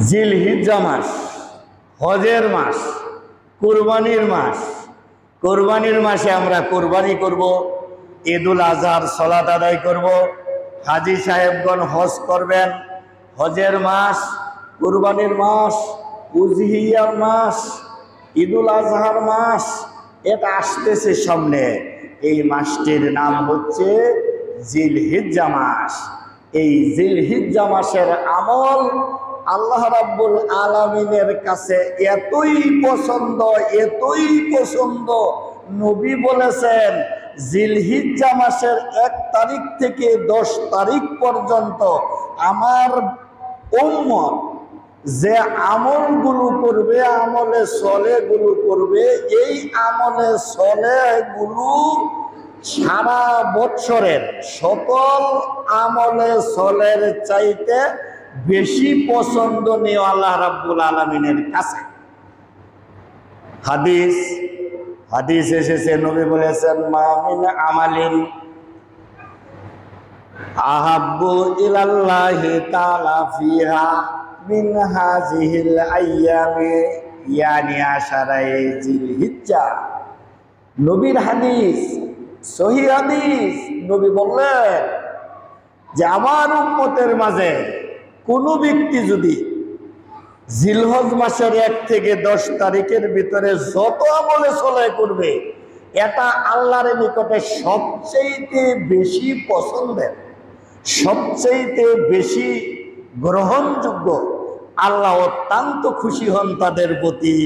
জিলহিজ্জা মাস হজের মাস, কুরবানির মাস। কুরবানির মাসে আমরা কুরবানি করব, ঈদুল আজহার সালাত আদায় করব, হাজী সাহেবগণ হজ করবেন। হজের মাস, কুরবানির মাস, উজহিয়ার মাস, ঈদুল আজহার মাস, এটা আসতেছে সামনে। এই মাসটির নাম হচ্ছে জিলহিজ্জা মাস। এই জিলহিজ্জা মাসের আমল আল্লাহ রাব্বুল আলামিনের কাছে এতই পছন্দ, এতই পছন্দ, নবী বলেছেন জিলহিজ্জা মাসের 1 তারিখ থেকে 10 তারিখ পর্যন্ত আমার উম্মত যে আমলগুলো করবে, আমলে সলেহগুলো করবে, এই আমলে সলেহগুলো সারা বৎসরের সকল আমলে সলের চাইতে বেশি পছন্দনীয় আল্লাহ রাব্বুল আলামিনের কাছে। হাদিস এসেছে, নবী বলেছেন মা মিন আমালিন আহাব্বু ইলাল্লাহি তাআলা ফিহা মিন হাযিহিল আইয়ামি ইয়ানি আশারায়ে জিলহিজ্জা। নবীর হাদিস, সহিহ হাদিস। নবী বললেন যে আমার উম্মতের মাঝে কোনো ব্যক্তি যদি জিলহজ মাসের 1 থেকে 10 তারিখের ভিতরে যত আমলে সলেহ করবে, এটা আল্লাহর নিকটে সবচেয়ে বেশি পছন্দের, সবচেয়ে বেশি গ্রহণযোগ্য, আল্লাহ অত্যন্ত খুশি হন তাদের প্রতি।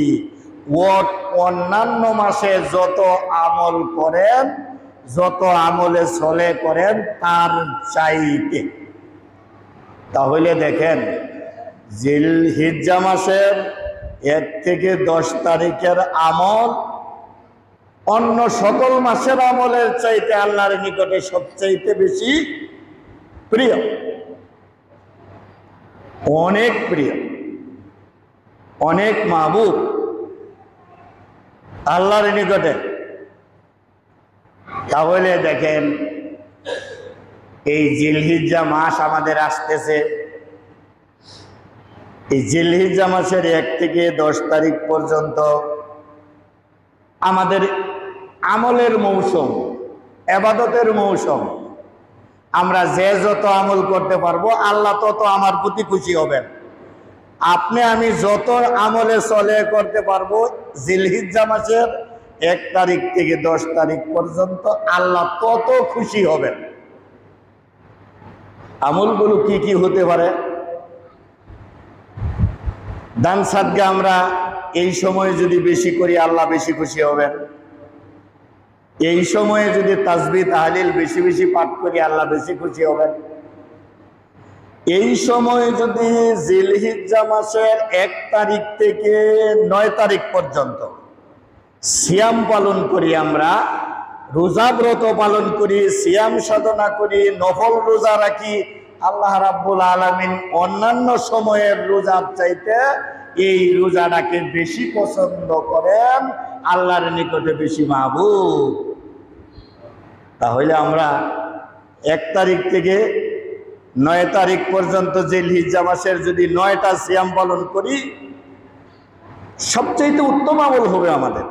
অন্যান্য মাসে যত আমল করেন, যত আমলে সলেহ করেন তার চাইতে। তাহলে দেখেন জিলহিজ্জা মাসের 1 থেকে 10 তারিখের আমল অন্য সকল মাসের আমলের চাইতে আল্লাহর নিকটে সবচাইতে বেশি প্রিয়, অনেক প্রিয়, অনেক মাহবুব আল্লাহর নিকটে। তাহলে দেখেন এই জিলহিজ্জা মাস আমাদের আসতেছে। এই জিলহিজ্জা মাসের 1 থেকে 10 তারিখ পর্যন্ত আমাদের আমলের মৌসুম, ইবাদতের মৌসুম। আমরা যে যত আমল করতে পারবো আল্লাহ তত আমার প্রতি খুশি হবেন। আপনি আমি যত আমলে সলেহ করতে পারবো জিলহিজ্জা মাসের 1 তারিখ থেকে 10 তারিখ পর্যন্ত আল্লাহ তত খুশি হবেন। আমলগুলো কি কি হতে পারে? দান সাদকা আমরা এই সময়ে যদি বেশি করি আল্লাহ বেশি খুশি হবেন। এই সময়ে যদি তাসবিহ তাহলিল বেশি বেশি পাঠ করি আল্লাহ বেশি খুশি হবেন। এই সময়ে যদি জিলহিজ্জা মাসের 1 তারিখ থেকে 9 তারিখ পর্যন্ত সিয়াম পালন করি, আমরা রোজা ব্রত পালন করি, সিয়াম সাধনা করি, নফল রোজা রাখি, আল্লাহ রাব্বুল আলামিন অন্যান্য সময়ের রোজার চাইতে এই রোজাটাকে বেশি পছন্দ করেন, আল্লাহর নিকটে বেশি মাহবুব। তাহলে আমরা 1 তারিখ থেকে 9 তারিখ পর্যন্ত জিলহিজ্জা মাসের যদি 9টা সিয়াম পালন করি সবচেয়ে উত্তম আমল হবে আমাদের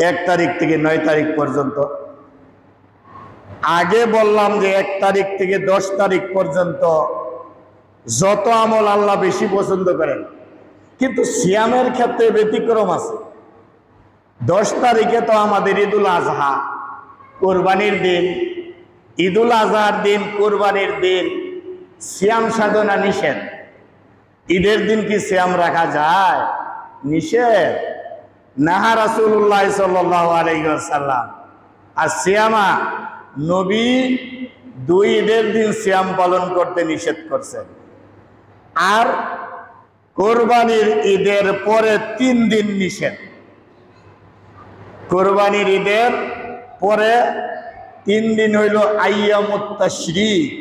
1 তারিখ থেকে 9 তারিখ পর্যন্ত। আগে বললাম যে 1 তারিখ থেকে 10 তারিখ পর্যন্ত যত আমল আল্লাহ বেশি পছন্দ করেন, কিন্তু সিয়ামের ক্ষেত্রে ব্যতিক্রম আছে। 10 তারিখে তো আমাদের ঈদুল আজহা, কোরবানির দিন। ঈদুল আজহার দিন, কোরবানির দিন সিয়াম সাধনা নিষেধ। ঈদের দিন কি সিয়াম রাখা যায়? নিষেধ। নাহা রাসূলুল্লাহ সাল্লাল্লাহু আলাইহি ওয়াসাল্লাম আর সিয়ামা, নবী 2 ঈদের দিন সিয়াম পালন করতে নিষেধ করছেন। আর কোরবানির ঈদের পরে 3 দিন নিষেধ। কোরবানির ঈদের পরে 3 দিন হইল আইয়ামুত তাশরিক।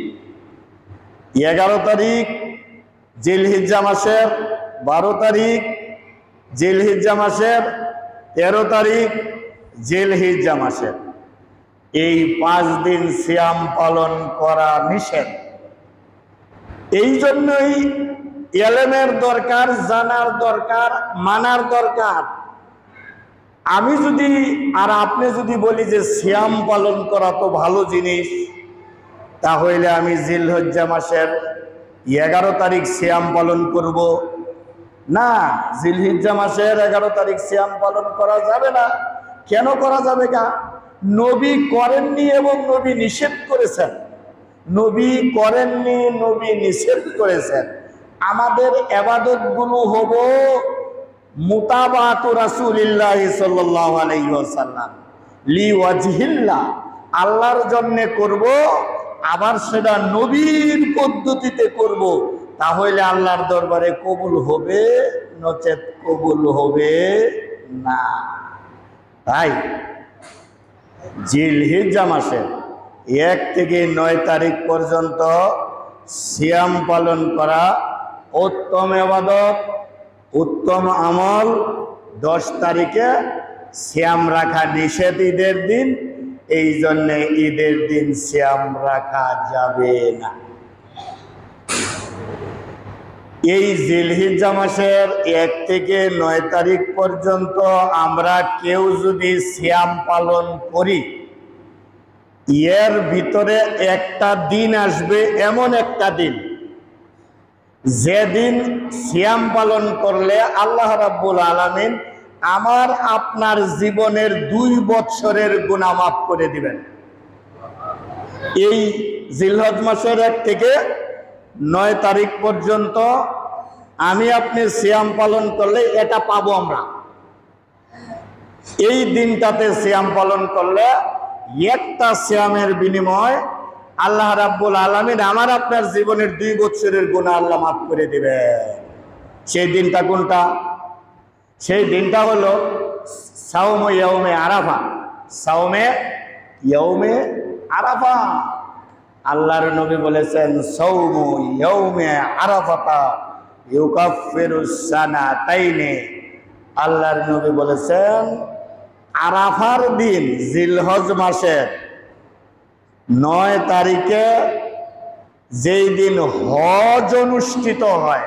11 তারিখ জিলহিজ্জা মাসের, 12 তারিখ জিলহিজ্জা মাসের, 13 তারিখ জিলহিজ্জা মাসের, এই 5 দিন সিয়াম পালন করা নিষেধ। এই জন্যই ইলমের দরকার, জানার দরকার, মানার দরকার। আমি যদি আর আপনি যদি বলি যে সিয়াম পালন করা তো ভালো জিনিস, তাহলে আমি জিলহজ্জা মাসের 11 তারিখ সিয়াম পালন করব না। জিলহজ্জা মাসের 11 তারিখ সিয়াম পালন করা যাবে না। কেন করা যাবে না? নবী করেননি এবং নবী নিষেধ করেছেন। নবী করেননি, নবী নিষেধ করেছেন। আমাদের ইবাদতগুলো হবে মুতাবাতু রাসূলিল্লাহ সাল্লাল্লাহু আলাইহি ওয়াসাল্লাম লিওয়াজহিল্লাহ, আল্লাহর জন্য করব, আবার সেটা নবীর পদ্ধতিতে করব। তাহলে আল্লাহর দরবারে কবুল হবে, নচেত কবুল হবে না। তাই জিলহিজ্জা মাসের 1 থেকে 9 তারিখ পর্যন্ত সিয়াম পালন করা উত্তম ইবাদত, উত্তম আমল। 10 তারিখে সিয়াম রাখা নিষেধ ঈদের দিন, এই জন্যে ঈদের দিন সিয়াম রাখা যাবে না। এই জিলহিজ্জা মাসের 1 থেকে 9 তারিখ পর্যন্ত আমরা কেউ যদি সিয়াম পালন করি, এর ভিতরে একটা দিন আসবে, এমন একটা দিন যেদিন সিয়াম পালন করলে আল্লাহ রাব্বুল আলামিন আমার আপনার জীবনের 2 বৎসরের গুনাহ মাফ করে দিবেন। এই জিলহজ মাসের 1 থেকে 9 তারিখ পর্যন্ত আমি আপনি সিয়াম পালন করলে এটা পাবো আমরা। এই দিনটাতে সিয়াম পালন করলে একটা সিয়ামের বিনিময় আল্লাহ রাব্বুল আলামিন আমার আপনার জীবনের 2 বছরের গুনাহ আল্লাহ মাফ করে দিবে। সেই দিনটা কোনটা? সেই দিনটা হলো সাওমে ইয়াউমে আরাফা। সাওমে ইয়াউমে আরাফা। আল্লাহর নবী বলেছেন সাওমু ইয়াউমে আরাফাতা ইউকাফিরুস সানাতাইনি। আল্লাহর নবী বলেছেন আরাফার দিন জিলহজ মাসের 9 তারিখে যেই দিন হজ অনুষ্ঠিত হয়,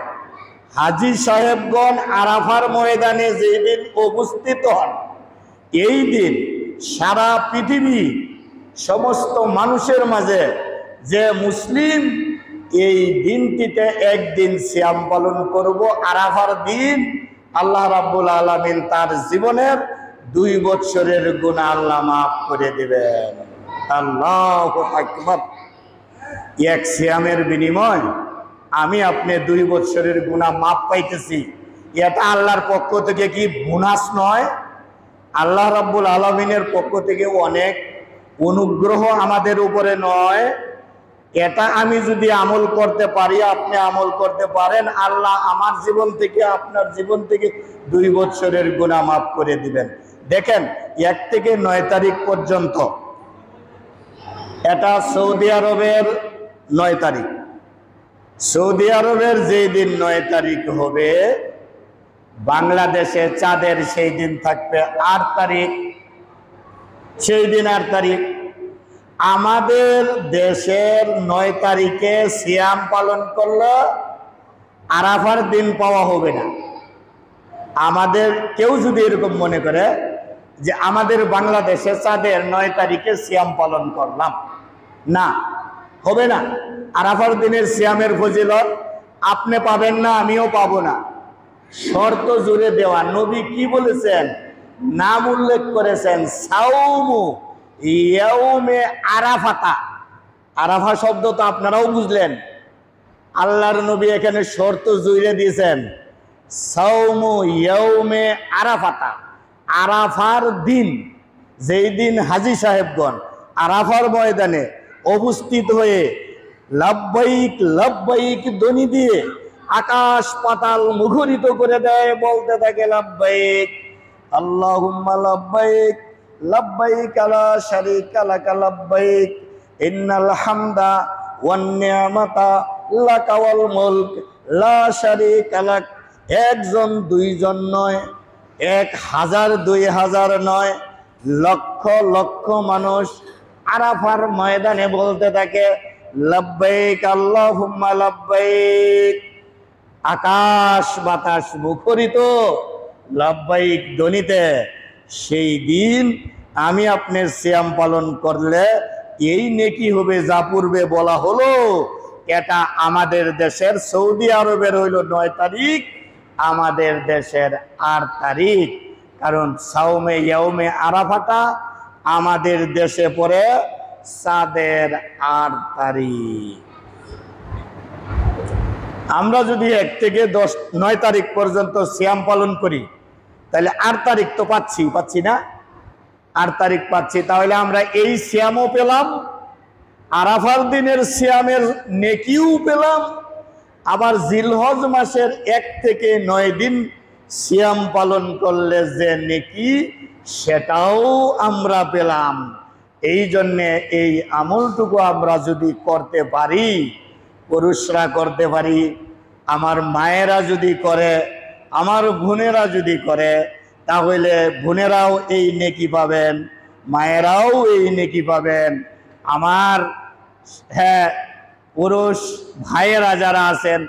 হাজী সাহেবগণ আরাফার ময়দানে যেই দিন উপস্থিত হন, এই দিন সারা পৃথিবী সমস্ত মানুষের মাঝে যে মুসলিম এই দিনটিতে একদিন সিয়াম পালন করব, আরাফার দিন আল্লাহ রাব্বুল আলামিন তার জীবনের 2 বছরের গুনাহ আল্লাহ মাফ করে দিবেন। আল্লাহু আকবার। এক সিয়ামের বিনিময় আমি আপনি 2 বছরের গুনাহ মাফ পাইতেছি। এটা আল্লাহর পক্ষ থেকে কি বোনাস নয়? আল্লাহ রাব্বুল আলামিনের পক্ষ থেকে অনেক অনুগ্রহ আমাদের উপরে নয়? এটা আমি যদি আমল করতে পারি, আপনি আমল করতে পারেন, আল্লাহ আমার জীবন থেকে আপনার জীবন থেকে 2 বছরের গুনাহ মাফ করে দিবেন। দেখেন 1 থেকে 9 তারিখ পর্যন্ত, এটা সৌদি আরবের 9 তারিখ। সৌদি আরবের যেই দিন 9 তারিখ হবে, বাংলাদেশে চাঁদের সেই দিন থাকবে 8 তারিখ। সেই দিন 8 তারিখ আমাদের দেশের 9 তারিখে সিয়াম পালন করলে আরাফার দিন পাওয়া হবে না। আমাদের কেউ যদি এরকম মনে করে যে আমাদের বাংলাদেশে চাঁদের 9 তারিখে সিয়াম পালন করলাম, না, হবে না। আরাফার দিনের সিয়ামের ফজিলত আপনি পাবেন না, আমিও পাবো না। শর্ত জুড়ে দেওয়া। নবী কি বলেছেন? নাম উল্লেখ করেছেন সাওমু ইয়াউমে আরাফাতা। আরাফা শব্দ তো আপনারাও বুঝলেন। আল্লাহর নবী এখানে শর্ত জুড়ে দিয়েছেন সাওমু ইয়াউমে আরাফাতা। আরাফার দিন, যেই দিন হাজী সাহেবগণ আরাফার ময়দানে উপস্থিত হয়ে লাব্বাইক লাব্বাইক ধ্বনি দিয়ে আকাশ পাতাল মুখরিত করে দেয়, বলতে থাকে লাব্বাইক আল্লাহুম্মা লাব্বাইক লাব্বাইক লা শারীকা লাকা লাব্বাইক ইন্নাল হামদা ওয়ান নি'মাতা লাকা ওয়াল মুলক লা শারীকা লাক। 1 জন 2 জন নয়, 1000 2000 নয়, লক্ষ লক্ষ মানুষ আরাফার ময়দানে বলতে থাকে লব্বাইক আল্লাহুম্মা লব্বাইক, আকাশ বাতাস মুখরিত লব্বাইক ধ্বনিতে, সেই দিন আমি আপনার সিয়াম পালন করলে এই নেকি হবে যা পূর্বে বলা হলো। এটা আমাদের দেশের সৌদি আরবের হইল 9 তারিখ, আমাদের দেশের 8 তারিখ। কারণ সাওমে ইয়াউমে আরাফাটা আমাদের দেশে পড়ে চাঁদের 8 তারিখ। আমরা যদি 1 থেকে 9 তারিখ পর্যন্ত সিয়াম পালন করি, তাহলে 8 তারিখ তো পাচ্ছি না? 8 তারিখ পাচ্ছি, তাহলে আমরা এই সিয়ামও পেলাম, আরাফার দিনের সিয়ামের নেকিও পেলাম, আবার জিলহজ মাসের 1 থেকে 9 দিন সিয়াম পালন করলে যে নেকি সেটাও আমরা পেলাম। এই জন্যে এই আমলটুকু আমরা যদি করতে পারি, পুরুষরা করতে পারি, আমার মায়েরা যদি করে, আমার বোনেরা যদি করে, তাহলে বোনেরাও এই নেকি পাবেন, মায়েরাও এই নেকি পাবেন। আমার পুরুষ ভাইয়েরা যারা আছেন,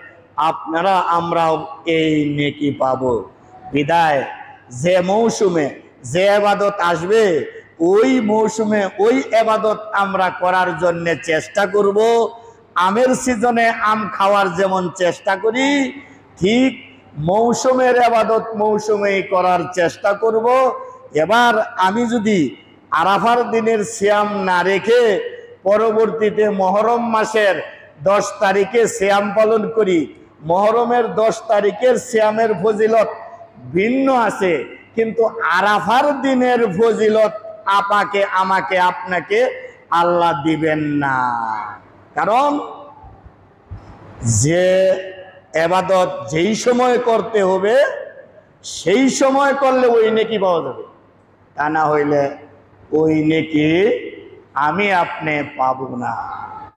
আপনারা আমরাও এই নেকি পাবো। বিদায় যে মৌসুমে যে ইবাদত আসবে, ওই মৌসুমে ওই ইবাদত আমরা করার জন্য চেষ্টা করব। আমের সিজনে আম খাওয়ার যেমন চেষ্টা করি, ঠিক মৌসুমের ইবাদত মৌসুমেই করার চেষ্টা করব। এবার আমি যদি আরাফার দিনের সিয়াম না রেখে পরবর্তীতে মুহররম মাসের 10 তারিখে সিয়াম পালন করি, মুহররমের 10 তারিখের সিয়ামের ফজিলত ভিন্ন আছে, কিন্তু আরাফার দিনের ফজিলত আমাকে আপনাকে আল্লাহ দিবেন না। কারণ যে ইবাদত যেই সময় করতে হবে সেই সময় করলে ওই নেকি পাওয়া যাবে, তা না হইলে ওই নেকি আমি আপনি পাবো না।